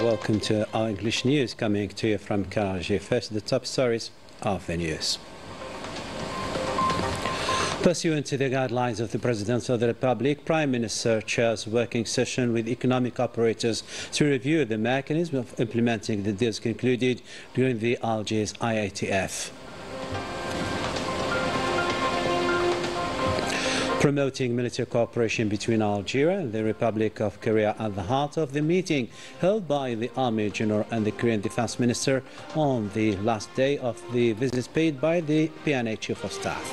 Welcome to our English news coming to you from Canal. First, the top stories of the news. Pursuant to the guidelines of the President of the Republic, Prime Minister chairs working session with economic operators to review the mechanism of implementing the deals concluded during the Algiers IATF. Promoting military cooperation between Algeria and the Republic of Korea at the heart of the meeting held by the Army General and the Korean Defense Minister on the last day of the visit paid by the PNA Chief of Staff.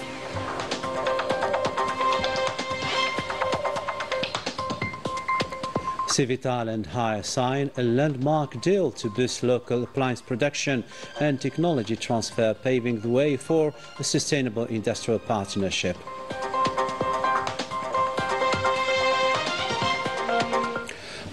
Civital and Hire sign a landmark deal to boost local appliance production and technology transfer, paving the way for a sustainable industrial partnership.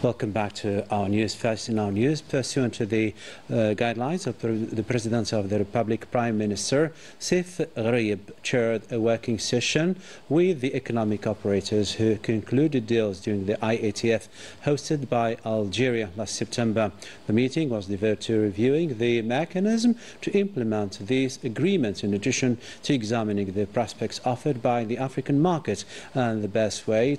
Welcome back to our news. First in our news, pursuant to the guidelines of the President of the Republic, Prime Minister Sif Gharib chaired a working session with the economic operators who concluded deals during the IATF hosted by Algeria last September. The meeting was devoted to reviewing the mechanism to implement these agreements, in addition to examining the prospects offered by the African market and the best way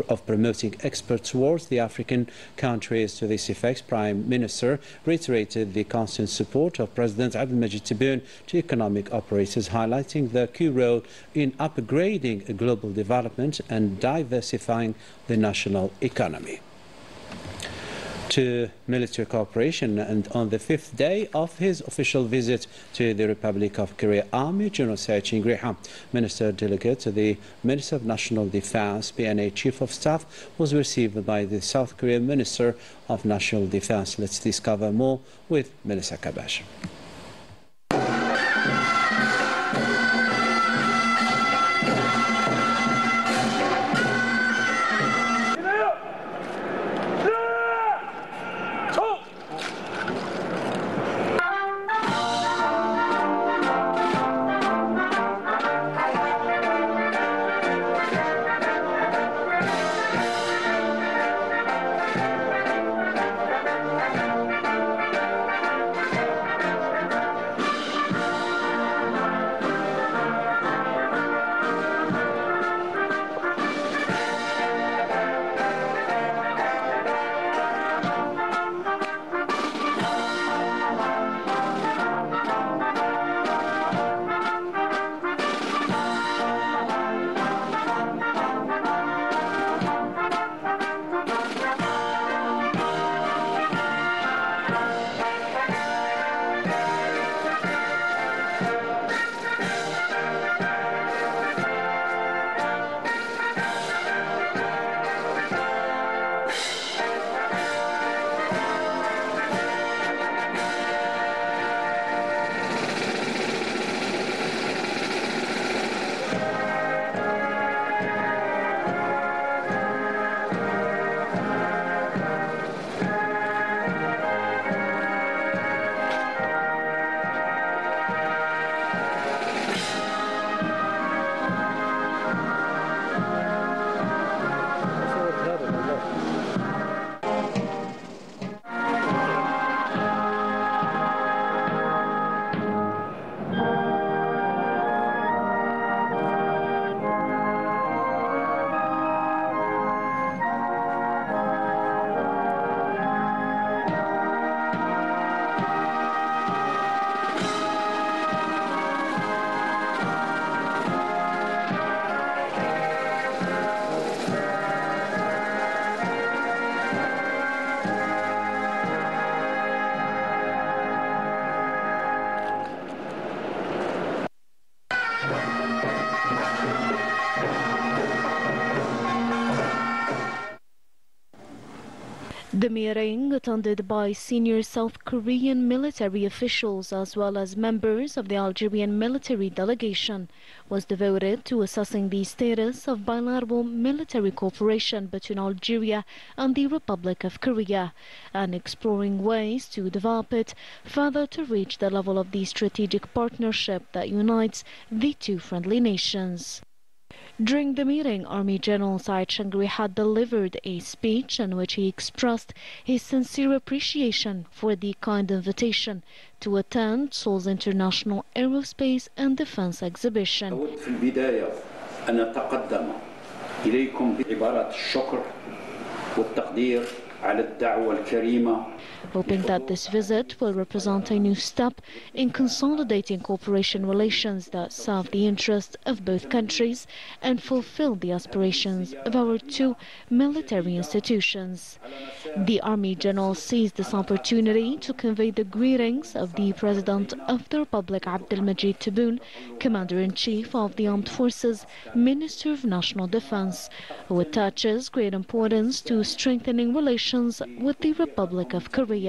of promoting exports towards the African countries. To this effect, Prime Minister reiterated the constant support of President Abdelmajid Tebboune to economic operators, highlighting their key role in upgrading global development and diversifying the national economy. To military cooperation, and on the fifth day of his official visit to the Republic of Korea, Army General Chingriha, Minister Delegate to the Minister of National Defense, PNA Chief of Staff, was received by the South Korean Minister of National Defense. Let's discover more with Melissa Kabash. The meeting, attended by senior South Korean military officials as well as members of the Algerian military delegation, was devoted to assessing the status of bilateral military cooperation between Algeria and the Republic of Korea and exploring ways to develop it further to reach the level of the strategic partnership that unites the two friendly nations. During the meeting, Army General Saeed Shangri had delivered a speech in which he expressed his sincere appreciation for the kind invitation to attend Seoul's International Aerospace and Defense Exhibition. أود في البداية أن أتقدم إليكم بعبارات الشكر والتقدير على الدعوة الكريمة. Hoping that this visit will represent a new step in consolidating cooperation relations that serve the interests of both countries and fulfill the aspirations of our two military institutions. The Army General seized this opportunity to convey the greetings of the President of the Republic, Abdelmajid Tebboune, Commander-in-Chief of the Armed Forces, Minister of National Defense, who attaches great importance to strengthening relations with the Republic of Korea.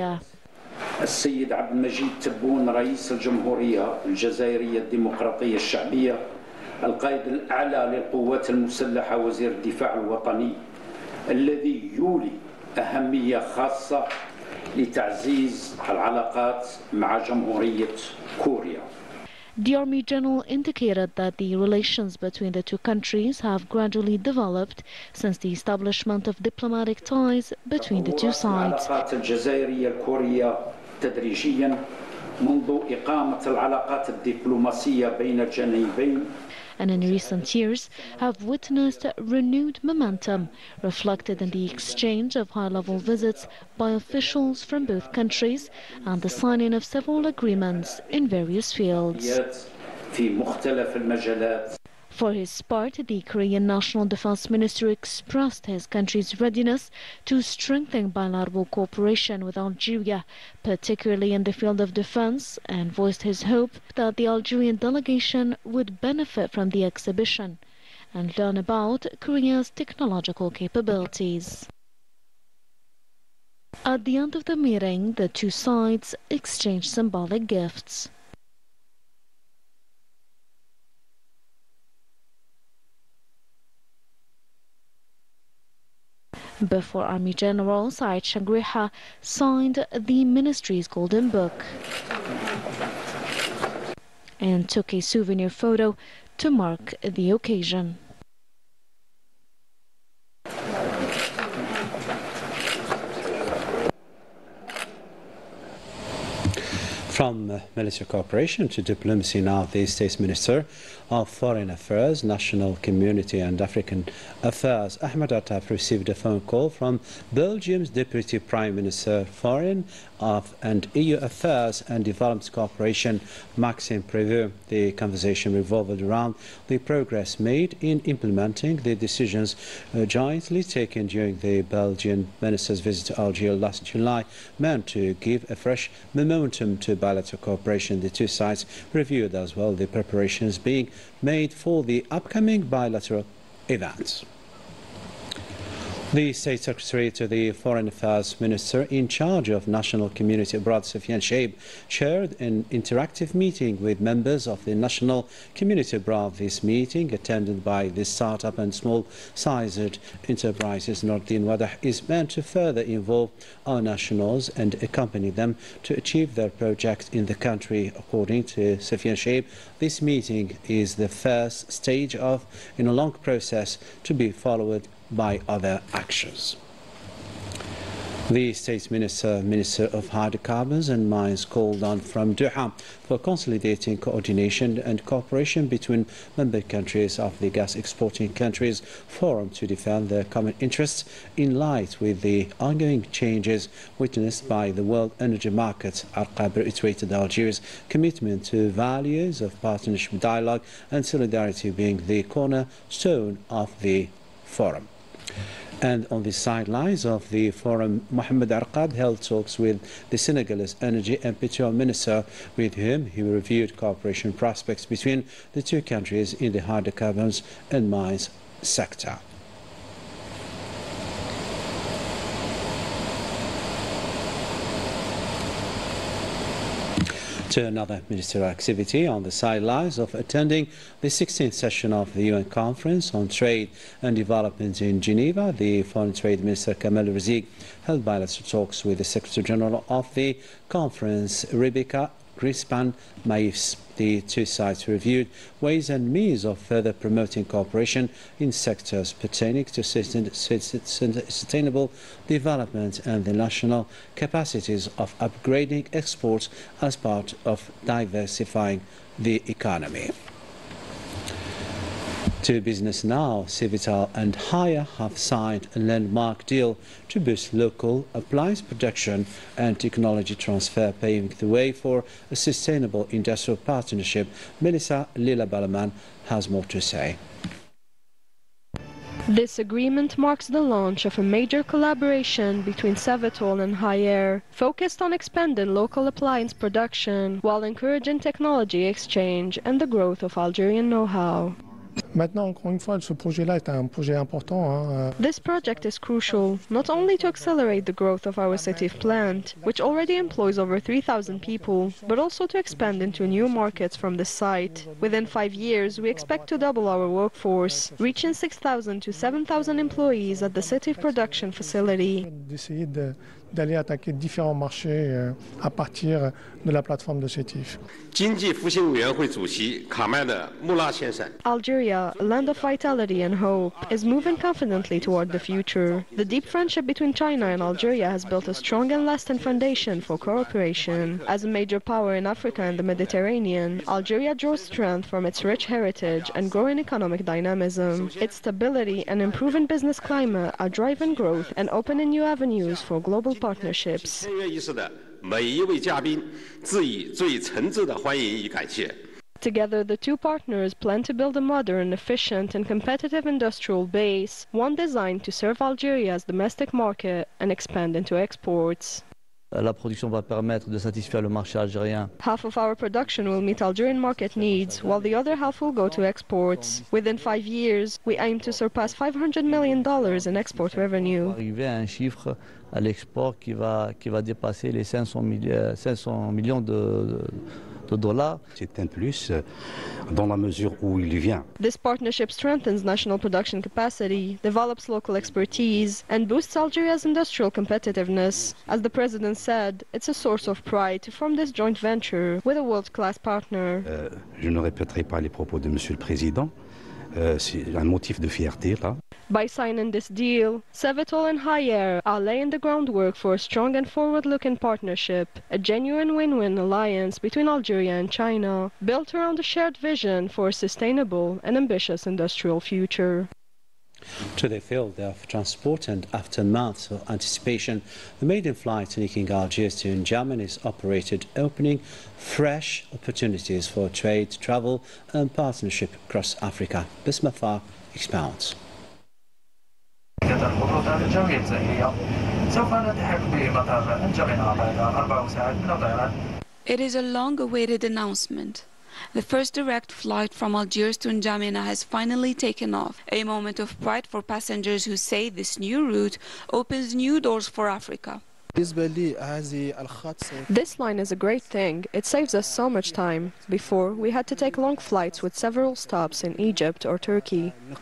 السيد عبد المجيد تبون رئيس الجمهورية الجزائرية الديمقراطية الشعبية القائد الأعلى للقوات المسلحة وزير الدفاع الوطني الذي يولي أهمية خاصة لتعزيز العلاقات مع جمهورية كوريا. The Army General indicated that the relations between the two countries have gradually developed since the establishment of diplomatic ties between the two sides. العلاقات الجزائرية الكورية تدريجيا منذ إقامة العلاقات الدبلوماسية بين الجانبين. And in recent years have witnessed renewed momentum reflected in the exchange of high-level visits by officials from both countries and the signing of several agreements in various fields. For his part, the Korean National Defense Minister expressed his country's readiness to strengthen bilateral cooperation with Algeria, particularly in the field of defense, and voiced his hope that the Algerian delegation would benefit from the exhibition and learn about Korea's technological capabilities. At the end of the meeting, the two sides exchanged symbolic gifts. Before Army General Saeed Shangriha signed the ministry's Golden Book and took a souvenir photo to mark the occasion. From military cooperation to diplomacy now, the State's Minister of Foreign Affairs, National Community and African Affairs, Ahmed Attaf, received a phone call from Belgium's Deputy Prime Minister, Foreign and EU Affairs and Development Cooperation, Maxime Prévost. The conversation revolved around the progress made in implementing the decisions jointly taken during the Belgian minister's visit to Algeria last July, meant to give a fresh momentum to bilateral cooperation. The two sides reviewed as well the preparations being made for the upcoming bilateral events. The State Secretary to the Foreign Affairs Minister in charge of National Community Abroad, Soufiane Chehib, chaired an interactive meeting with members of the National Community Abroad. This meeting, attended by the startup and small-sized enterprises Nordin Wadah, is meant to further involve our nationals and accompany them to achieve their projects in the country. According to Soufiane Chehib, this meeting is the first stage in a long process to be followed by other actions. The State's Minister of Hydrocarbons and Mines called on from Doha for consolidating coordination and cooperation between member countries of the gas exporting countries forum to defend their common interests in light with the ongoing changes witnessed by the world energy market. Al-Qab reiterated Algeria's commitment to values of partnership, dialogue and solidarity being the cornerstone of the forum. And on the sidelines of the forum, Mohamed Arqad held talks with the Senegalese Energy and Petroleum Minister, with whom he reviewed cooperation prospects between the two countries in the hydrocarbons and mines sector. To another ministerial activity on the sidelines of attending the 16th session of the UN Conference on Trade and Development in Geneva, the Foreign Trade Minister Canal held bilateral talks with the Secretary General of the conference, Rebecca Greenspan Maïfs. The two sides reviewed ways and means of further promoting cooperation in sectors pertaining to sustainable development and the national capacities of upgrading exports as part of diversifying the economy. To business now, Civital and Haier have signed a landmark deal to boost local appliance production and technology transfer, paving the way for a sustainable industrial partnership. Melissa Lila-Balaman has more to say. This agreement marks the launch of a major collaboration between Civital and Haier, focused on expanding local appliance production while encouraging technology exchange and the growth of Algerian know-how. This project is crucial, not only to accelerate the growth of our Sétif plant, which already employs over 3,000 people, but also to expand into new markets from this site. Within 5 years, we expect to double our workforce, reaching 6,000 to 7,000 employees at the Sétif production facility. D'aller attaquer différents marchés à partir de la plateforme de Sétif. Algeria, a land of vitality and hope, is moving confidently toward the future. The deep friendship between China and Algeria has built a strong and lasting foundation for cooperation. As a major power in Africa and the Mediterranean, Algeria draws strength from its rich heritage and growing economic dynamism. Its stability and improving business climate are driving growth and opening new avenues for global partnerships. Together, the two partners plan to build a modern, efficient and competitive industrial base, one designed to serve Algeria's domestic market and expand into exports. La production va permettre de satisfaire le marché algérien. Half of our production will meet Algerian market needs, while the other half will go to exports. Within 5 years, we aim to surpass $500 million in export revenue. Arriver à un chiffre à l'export qui va dépasser les 500 millions de dollars. C'est un plus dans la mesure où il vient. This partnership strengthens national production capacity, develops local expertise, and boosts Algeria's industrial competitiveness. As the President said, it's a source of pride to form this joint venture with a world-class partner. Je ne répéterai pas les propos de Monsieur le Président. C'est un motif de fierté là. By signing this deal, Civital and Haier are laying the groundwork for a strong and forward-looking partnership, a genuine win-win alliance between Algeria and China, built around a shared vision for a sustainable and ambitious industrial future. To the field of transport and after months of anticipation, the maiden flight linking Algiers to N'Djamena is operated, opening fresh opportunities for trade, travel and partnership across Africa. Bisma Far expounds. It is a long-awaited announcement. The first direct flight from Algiers to N'Djamena has finally taken off, a moment of pride for passengers who say this new route opens new doors for Africa. This line is a great thing. It saves us so much time. Before, we had to take long flights with several stops in Egypt or Turkey. The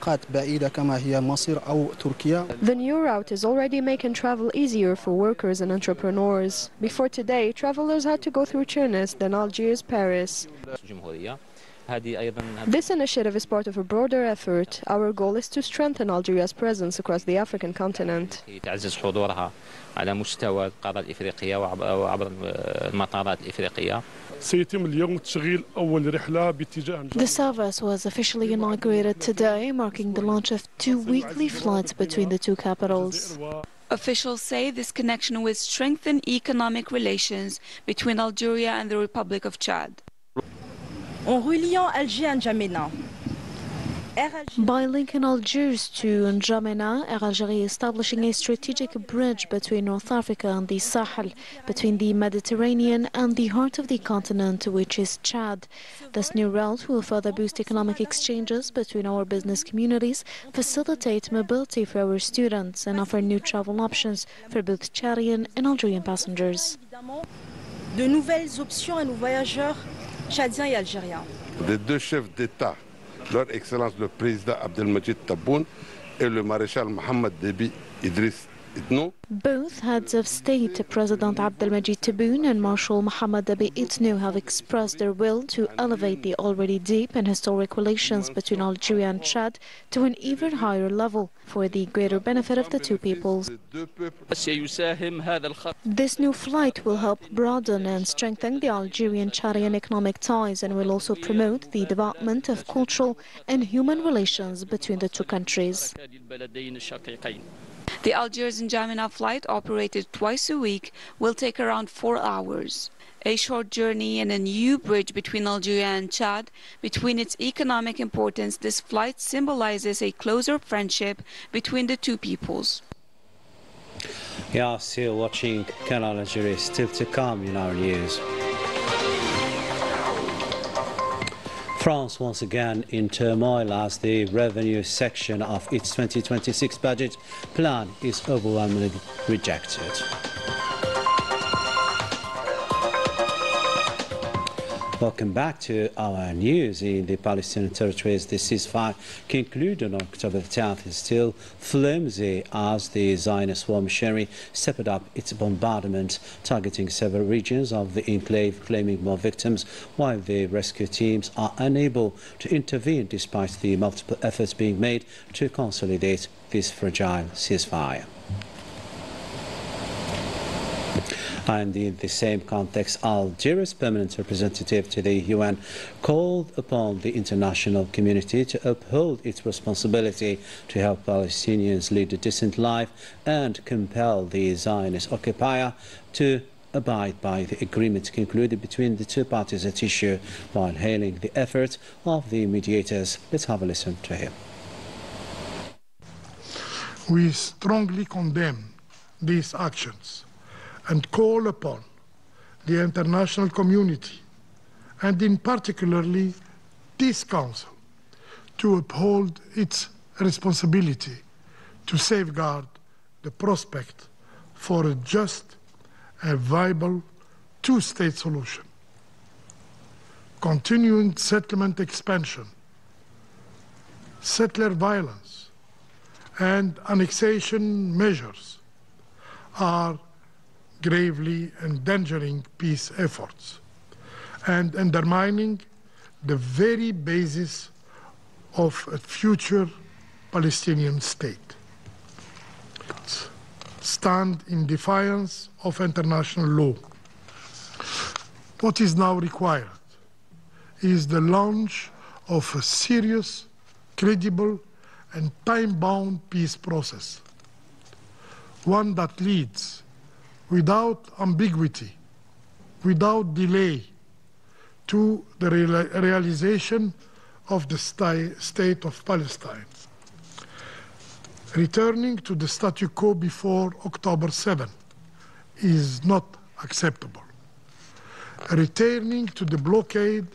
new route is already making travel easier for workers and entrepreneurs. Before today, travelers had to go through Tunis, then Algiers, Paris. This initiative is part of a broader effort. Our goal is to strengthen Algeria's presence across the African continent. على مستوى القارة الإفريقية وعبر المطارات الإفريقية. سيتم اليوم تشغيل أول رحلة باتجاه. The service was officially inaugurated today, marking the launch of 2 weekly flights between the two capitals. Officials say this connection will strengthen economic relations between Algeria and the Republic of Chad. En reliant Alger à N'Djamena. By linking Algiers to N'Djamena, Air Algérie is establishing a strategic bridge between North Africa and the Sahel, between the Mediterranean and the heart of the continent, which is Chad. This new route will further boost economic exchanges between our business communities, facilitate mobility for our students, and offer new travel options for both Chadian and Algerian passengers. De nouvelles options à nos voyageurs tchadiens et algériens. Les deux chefs d'État, leur Excellence le Président Abdelmajid Tebboune et le Maréchal Mohamed Déby Idriss Both heads of state, President Abdelmajid Tebboune and Marshal Mohammed Abiy Itno, have expressed their will to elevate the already deep and historic relations between Algeria and Chad to an even higher level for the greater benefit of the two peoples. This new flight will help broaden and strengthen the Algerian-Chadian economic ties and will also promote the development of cultural and human relations between the two countries. The Algiers and N'Djamena flight, operated twice a week, will take around 4 hours. A short journey and a new bridge between Algeria and Chad. Between its economic importance, this flight symbolizes a closer friendship between the two peoples. Yeah, still watching Canal Algérie, still to come in our news. France once again in turmoil as the revenue section of its 2026 budget plan is overwhelmingly rejected. Welcome back to our news. In the Palestinian territories, the ceasefire concluded on October 10th is still flimsy as the Zionist war machinery stepped up its bombardment, targeting several regions of the enclave, claiming more victims, while the rescue teams are unable to intervene despite the multiple efforts being made to consolidate this fragile ceasefire. And in the same context, Algeria's permanent representative to the UN called upon the international community to uphold its responsibility to help Palestinians lead a decent life and compel the Zionist occupier to abide by the agreement concluded between the two parties at issue, while hailing the efforts of the mediators. Let's have a listen to him. We strongly condemn these actions and call upon the international community, and in particularly this Council, to uphold its responsibility to safeguard the prospect for a just and viable two-state solution. Continuing settlement expansion, settler violence, and annexation measures are gravely endangering peace efforts and undermining the very basis of a future Palestinian state. Stand in defiance of international law. What is now required is the launch of a serious, credible, and time-bound peace process, one that leads without ambiguity, without delay, to the realization of the state of Palestine. Returning to the statu quo before October 7 is not acceptable. Returning to the blockade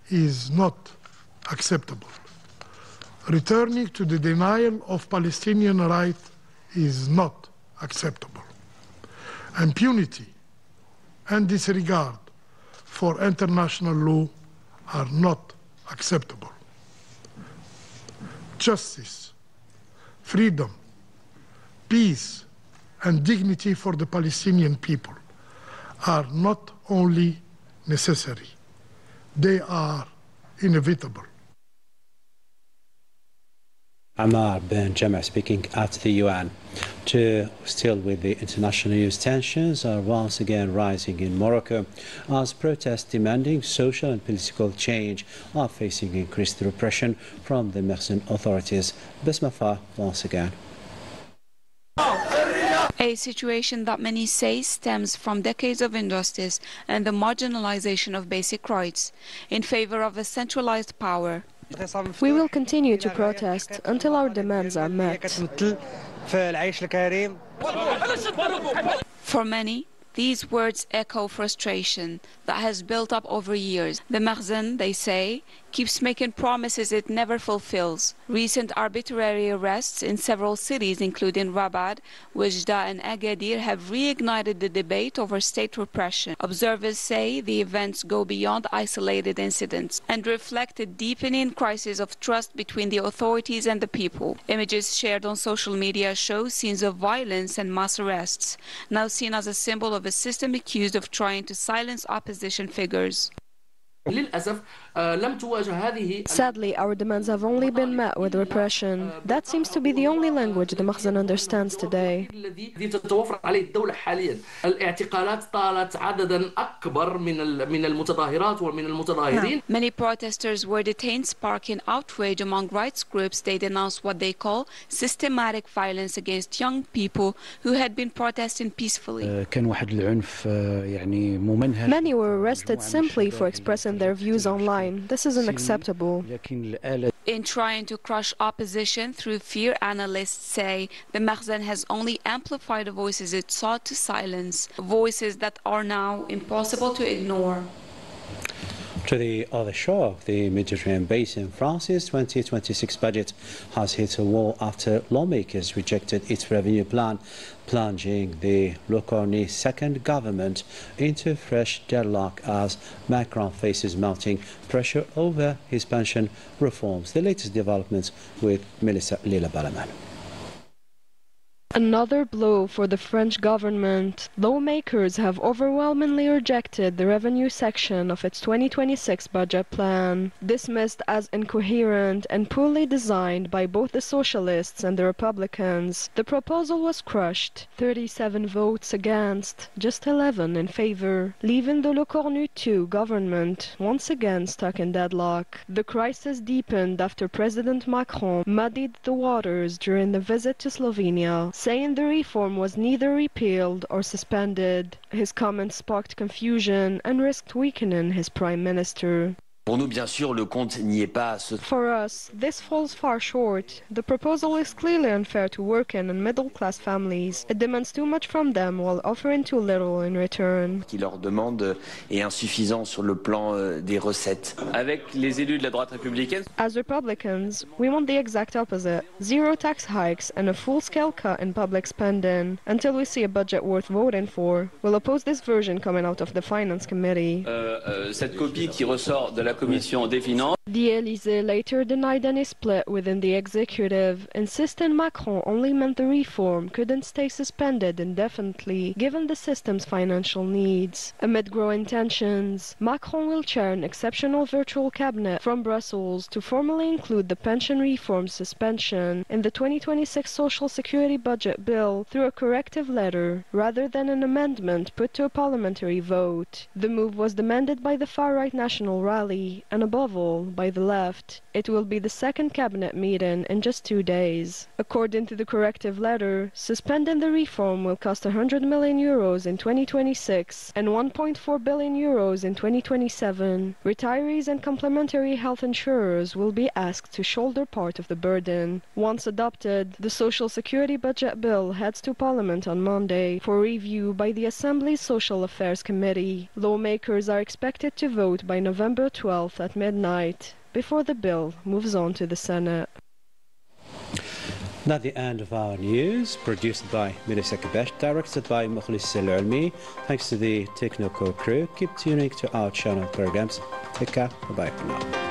is not acceptable. Returning to the denial of Palestinian rights is not acceptable. Impunity and disregard for international law are not acceptable. Justice, freedom, peace, and dignity for the Palestinian people are not only necessary, they are inevitable. Ammar Ben Jama speaking at the UN. Still with the international news, tensions are once again rising in Morocco as protests demanding social and political change are facing increased repression from the Mersin authorities. Besmafa once again. A situation that many say stems from decades of injustice and the marginalization of basic rights in favor of a centralized power. We will continue to protest until our demands are met. For many, these words echo frustration that has built up over years. The Mersin, they say, keeps making promises it never fulfills. Recent arbitrary arrests in several cities, including Rabat, Oujda and Agadir, have reignited the debate over state repression. Observers say the events go beyond isolated incidents and reflect a deepening crisis of trust between the authorities and the people. Images shared on social media show scenes of violence and mass arrests, now seen as a symbol of a system accused of trying to silence opposition figures. Sadly, our demands have only been met with repression. That seems to be the only language the Makhzen understands today. Many protesters were detained, sparking outrage among rights groups. They denounced what they call systematic violence against young people who had been protesting peacefully. Many were arrested simply for expressing their views online. This is unacceptable. In trying to crush opposition through fear, analysts say the Makhzen has only amplified the voices it sought to silence, voices that are now impossible to ignore. To the other shore of the Mediterranean basin, France's 2026 budget has hit a wall after lawmakers rejected its revenue plan, plunging the Le Cornu's second government into fresh deadlock as Macron faces mounting pressure over his pension reforms. The latest developments with Melissa Lila-Balaman. Another blow for the French government. Lawmakers have overwhelmingly rejected the revenue section of its 2026 budget plan, dismissed as incoherent and poorly designed by both the Socialists and the Republicans. The proposal was crushed, 37 votes against, just 11 in favor, leaving the Le Cornu II government once again stuck in deadlock. The crisis deepened after President Macron muddied the waters during the visit to Slovenia, saying the reform was neither repealed or suspended. His comments sparked confusion and risked weakening his prime minister. Pour nous, bien sûr, le compte n'y est pas. For us, this falls far short. The proposal is clearly unfair to working and middle-class families. It demands too much from them while offering too little in return. Qui leur demande est insuffisant sur le plan des recettes. Avec les élus de la droite républicaine. As Republicans, we want the exact opposite. Zero tax hikes and a full-scale cut in public spending. Until we see a budget worth voting for, we'll oppose this version coming out of the Finance Committee. Cette copie qui ressort de la Commission des Finances. The Élysée later denied any split within the executive, insisting Macron only meant the reform couldn't stay suspended indefinitely, given the system's financial needs. Amid growing tensions, Macron will chair an exceptional virtual cabinet from Brussels to formally include the pension reform suspension in the 2026 Social Security budget bill through a corrective letter, rather than an amendment put to a parliamentary vote. The move was demanded by the far-right National Rally, and above all, by the left. It will be the second cabinet meeting in just 2 days. According to the corrective letter, suspending the reform will cost 100 million euros in 2026 and 1.4 billion euros in 2027. Retirees and complementary health insurers will be asked to shoulder part of the burden. Once adopted, the Social Security budget bill heads to Parliament on Monday for review by the Assembly's Social Affairs Committee. Lawmakers are expected to vote by November 12th at midnight, before the bill moves on to the Senate. That's the end of our news, produced by Melissa Kabesh, directed by Mukhlis Al-Almi. Thanks to the technical crew. Keep tuning to our channel programs. Take care. Bye-bye for now.